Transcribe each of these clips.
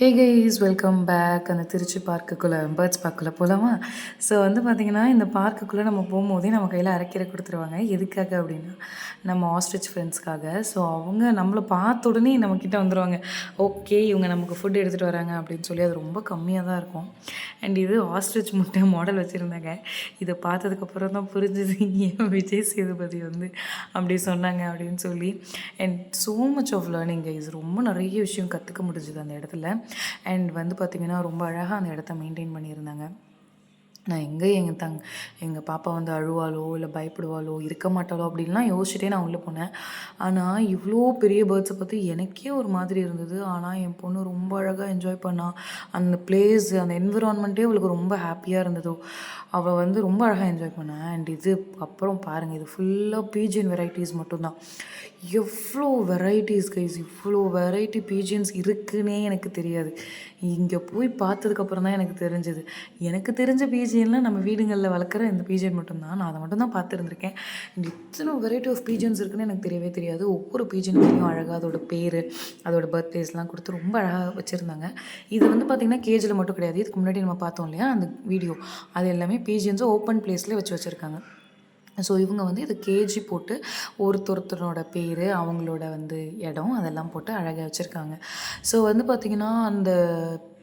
Hey guys welcome back. அந்த Trichy பார்க்குக்குள்ளே birds பார்க்குள்ளே போகலாமா? So வந்து பார்த்திங்கன்னா, இந்த பார்க்குக்குள்ளே நம்ம போகும்போதே நம்ம கையில் அரைக்கீரை கொடுத்துருவாங்க. எதுக்காக அப்படின்னா, நம்ம ஆஸ்ட்ரிச் ஃப்ரெண்ட்ஸ்க்காக. ஸோ அவங்க நம்மளை பார்த்த உடனே நம்மக்கிட்ட வந்துடுவாங்க. ஓகே, இவங்க நமக்கு ஃபுட் எடுத்துகிட்டு வராங்க அப்படின்னு சொல்லி. அது ரொம்ப கம்மியாக தான் இருக்கும். அண்ட் இது ஆஸ்ட்ரிச் முட்டை மாடல் வச்சுருந்தாங்க. இதை பார்த்ததுக்கப்புறம் தான் புரிஞ்சுது ஏன் விஜய் சேதுபதி வந்து அப்படி சொன்னாங்க அப்படின்னு சொல்லி. And so much of learning guys. ரொம்ப நிறைய விஷயம் கற்றுக்க முடிஞ்சுது அந்த இடத்துல. அண்ட் வந்து பார்த்திங்கன்னா, ரொம்ப அழகாக அந்த இடத்த மெயின்டைன் பண்ணியிருந்தாங்க. நான் எங்கே எங்கள் பாப்பா வந்து அழுவாளோ இல்லை பயப்படுவாளோ இருக்க மாட்டாளோ அப்படின்லாம் யோசிச்சுட்டே நான் உள்ளே போனேன். ஆனால் இவ்வளோ பெரிய பேர்ட்ஸை பார்த்து எனக்கே ஒரு மாதிரி இருந்தது. ஆனால் என் பொண்ணு ரொம்ப அழகாக என்ஜாய் பண்ணா. அந்த பிளேஸ், அந்த என்விரான்மெண்ட்டே அவளுக்கு ரொம்ப ஹாப்பியாக இருந்ததோ. அவள் வந்து ரொம்ப அழகாக என்ஜாய் பண்ணேன். அண்ட் இது அப்புறம் பாருங்கள், இது ஃபுல்லாக பீஜியன் வெரைட்டிஸ் மட்டும்தான். எவ்வளோ வெரைட்டிஸ் கைஸ், இவ்வளோ வெரைட்டி பீஜியன்ஸ் இருக்குன்னே எனக்கு தெரியாது. இங்கே போய் பார்த்ததுக்கப்புறம் தான் எனக்கு தெரிஞ்சது. எனக்கு தெரிஞ்ச பீஜியன்லாம் நம்ம வீடுங்களில் வளர்க்குற இந்த பீஜியன் மட்டும்தான். நான் அதை மட்டும் தான் பார்த்துருந்துருக்கேன். அண்ட் இத்தனை வெரைட்டி ஆஃப் பீஜியன்ஸ் இருக்குன்னு எனக்கு தெரியவே தெரியாது. ஒவ்வொரு பீஜியன்லையும் அழகாக அதோட பேர், அதோட பர்த்டேஸ்லாம் கொடுத்து ரொம்ப அழகாக வச்சுருந்தாங்க. இது வந்து பார்த்திங்கன்னா கேஜில் மட்டும் கிடையாது. இதுக்கு முன்னாடி நம்ம பார்த்தோம் இல்லையா அந்த வீடியோ, அது எல்லாமே பீஜியன்ஸும் ஓப்பன் பிளேஸ்லேயே வச்சுருக்காங்க. ஸோ இவங்க வந்து இது கேஜி போட்டு ஒருத்தரோட பேர், அவங்களோட வந்து இடம் அதெல்லாம் போட்டு அழகாக வச்சுருக்காங்க. ஸோ வந்து பார்த்திங்கன்னா, அந்த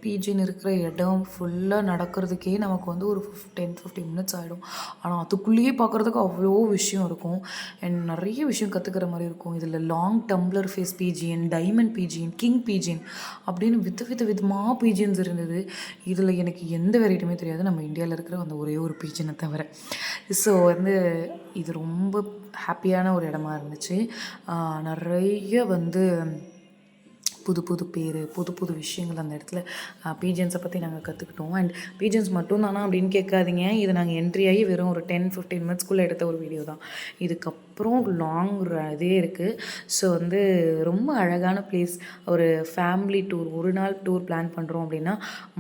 பீஜின் இருக்கிற இடம் ஃபுல்லாக நடக்கிறதுக்கே நமக்கு வந்து ஒரு 10-15 மினிட்ஸ் ஆகிடும். ஆனால் அதுக்குள்ளேயே பார்க்குறதுக்கு அவ்வளோ விஷயம் இருக்கும். அண்ட் நிறைய விஷயம் கற்றுக்கிற மாதிரி இருக்கும். இதில் long tumbler face pigeon, diamond pigeon, king pigeon அப்படின்னு விதமாக பீஜியன்ஸ் இருந்தது. இதில் எனக்கு எந்த வெரைட்டியுமே தெரியாது, நம்ம இந்தியாவில் இருக்கிற அந்த ஒரே ஒரு பீஜியனை தவிர. ஸோ வந்து இது ரொம்ப ஹாப்பியான ஒரு இடமா இருந்துச்சு. நிறைய வந்து புது பேர், புது விஷயங்கள் அந்த இடத்துல பீஜன்ஸை பற்றி நாங்கள் கற்றுக்கிட்டோம். அண்ட் பீஜன்ஸ் மட்டும் தானா அப்படின்னு கேட்காதீங்க. இது நாங்கள் என்ட்ரி ஆகி வெறும் ஒரு 10-15 மினிட்ஸ்க்குள்ளே எடுத்த ஒரு வீடியோ தான். இதுக்கப்புறம் லாங் இதே இருக்குது. ஸோ வந்து ரொம்ப அழகான பிளேஸ். ஒரு ஃபேமிலி டூர், ஒரு நாள் டூர் பிளான் பண்ணுறோம் அப்படின்னா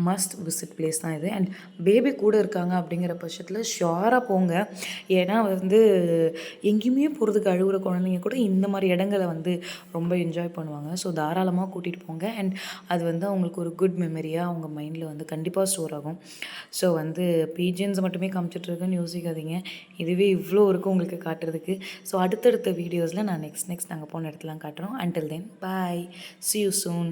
மஸ்ட் விசிட் பிளேஸ் தான் இது. அண்ட் பேபி கூட இருக்காங்க அப்படிங்கிற பட்சத்தில் ஷியோராக போங்க. ஏன்னா வந்து எங்கேயுமே போகிறதுக்கு அழுகுற குழந்தைங்க கூட இந்த மாதிரி இடங்களை வந்து ரொம்ப என்ஜாய் பண்ணுவாங்க. ஸோ தாராளமாக கூட்டிகிட்டு போங்க. அண்ட் அது வந்து அவங்களுக்கு ஒரு குட் மெமரியாக அவங்க மைண்டில் வந்து கண்டிப்பாக ஸ்டோர் ஆகும். ஸோ வந்து பீஜன்ஸ் மட்டுமே காமிச்சிட்ருக்குன்னு யோசிக்காதீங்க. இதுவே இவ்வளோ இருக்கும் உங்களுக்கு காட்டுறதுக்கு. ஸோ அடுத்தடுத்த வீடியோஸில் நான் நெக்ஸ்ட் நாங்கள் போன இடத்துலாம் காட்டுறோம். Until then bye, see you soon.